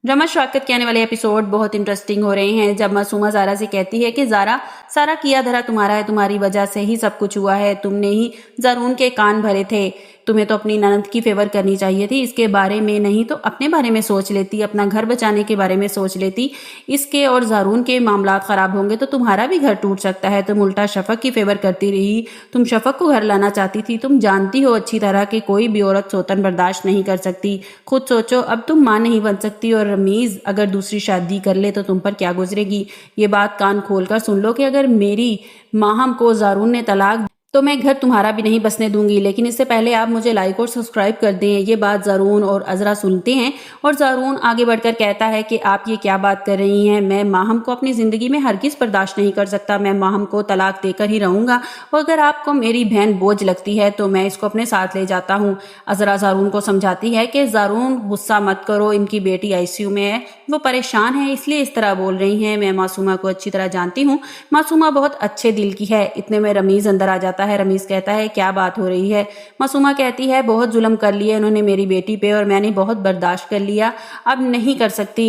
Drama Shaukat के आने वाले एपिसोड बहुत इंटरेस्टिंग हो रहे हैं। जब मासूमा ज़ारा से कहती है कि ज़ारा, सारा किया धरा तुम्हारा है, तुम्हारी वजह से ही सब कुछ हुआ है, तुमने ही ज़ारून के कान भरे थे, तुम्हें तो अपनी ननद की फेवर करनी चाहिए थी, इसके बारे में नहीं तो अपने बारे में सोच लेती, अपना घर बचाने के बारे में सोच लेती। इसके और ज़ारून के मामलात ख़राब होंगे तो तुम्हारा भी घर टूट सकता है। तुम उल्टा शफक की फेवर करती रही, तुम शफक को घर लाना चाहती थी। तुम जानती हो अच्छी तरह कि कोई भी औरत सौतन बर्दाश्त नहीं कर सकती। खुद सोचो, अब तुम माँ नहीं बन सकती और रमीज़ अगर दूसरी शादी कर ले तो तुम पर क्या गुजरेगी। ये बात कान खोल कर सुन लो कि अगर मेरी माहम को ज़ारून ने तलाक तो मैं घर तुम्हारा भी नहीं बसने दूंगी। लेकिन इससे पहले आप मुझे लाइक और सब्सक्राइब कर दें। ये बात ज़ारून और अज़रा सुनते हैं और ज़ारून आगे बढ़कर कहता है कि आप ये क्या बात कर रही हैं, मैं माहम को अपनी ज़िंदगी में हरगिज़ बर्दाश्त नहीं कर सकता, मैं माहम को तलाक देकर ही रहूँगा और अगर आपको मेरी बहन बोझ लगती है तो मैं इसको अपने साथ ले जाता हूँ। अज़रा ज़ारून को समझाती है कि ज़ारून गुस्सा मत करो, इनकी बेटी आईसीयू में है, वो परेशान है इसलिए इस तरह बोल रही हैं। मैं मासूमा को अच्छी तरह जानती हूँ, मासूमा बहुत अच्छे दिल की है। इतने में रमीज़ अंदर आ जाता है। रमीज़ कहता है क्या बात हो रही है। मासूमा कहती है बहुत जुल्म कर लिया इन्होंने मेरी बेटी पे और मैंने बहुत बर्दाश्त कर लिया, अब नहीं कर सकती।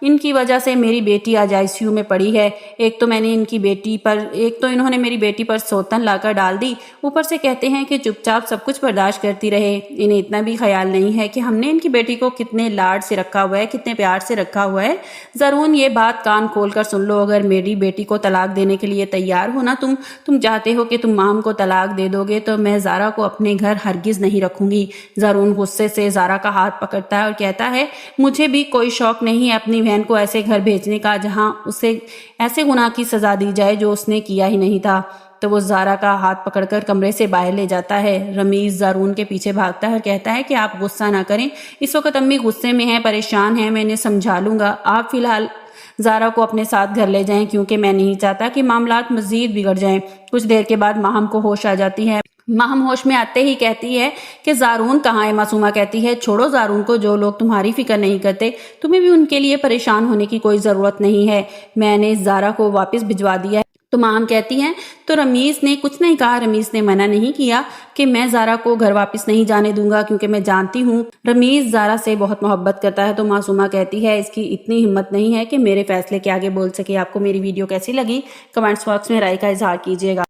इनकी वजह से मेरी बेटी आज आईसीयू में पड़ी है। एक तो इन्होंने मेरी बेटी पर सौतन लाकर डाल दी, ऊपर से कहते हैं कि चुपचाप सब कुछ बर्दाश्त करती रहे। इन्हें इतना भी ख्याल नहीं है कि हमने इनकी बेटी को कितने लाड से रखा हुआ है, कितने प्यार से रखा हुआ है। ज़ारून ये बात कान खोल कर सुन लो, अगर मेरी बेटी को तलाक देने के लिए तैयार हो ना तुम चाहते हो कि तुम माम को तलाक दे दोगे तो मैं ज़ारा को अपने घर हरगिज़ नहीं रखूंगी। ज़ारून गुस्से से ज़ारा का हाथ पकड़ता है और कहता है मुझे भी कोई शौक नहीं है अपनी बहन को ऐसे घर भेजने का जहां उसे ऐसे गुनाह की सज़ा दी जाए जो उसने किया ही नहीं था। तो वो ज़ारा का हाथ पकड़कर कमरे से बाहर ले जाता है। रमीज़ ज़ारून के पीछे भागता है और कहता है कि आप गुस्सा ना करें, इस वक्त अम्मी गुस्से में हैं, परेशान हैं, मैं इन्हें समझा लूँगा, आप फिलहाल ज़ारा को अपने साथ घर ले जाएं क्योंकि मैं नहीं चाहता कि मामलात मज़ीद बिगड़ जाएं। कुछ देर के बाद माहम को होश आ जाती है। माहम होश में आते ही कहती है कि ज़ारून कहाँ है। मासूमा कहती है छोड़ो ज़ारून को, जो लोग तुम्हारी फिक्र नहीं करते तुम्हें भी उनके लिए परेशान होने की कोई ज़रूरत नहीं है, मैंने ज़ारा को वापस भिजवा दिया है। तो माहम कहती हैं तो रमीज़ ने कुछ नहीं कहा, रमीज़ ने मना नहीं किया कि मैं ज़ारा को घर वापस नहीं जाने दूंगा क्योंकि मैं जानती हूँ रमीज़ ज़ारा से बहुत मोहब्बत करता है। तो मासूमा कहती है इसकी इतनी हिम्मत नहीं है कि मेरे फैसले के आगे बोल सके। आपको मेरी वीडियो कैसी लगी कमेंट्स बॉक्स में राय का इजहार कीजिएगा।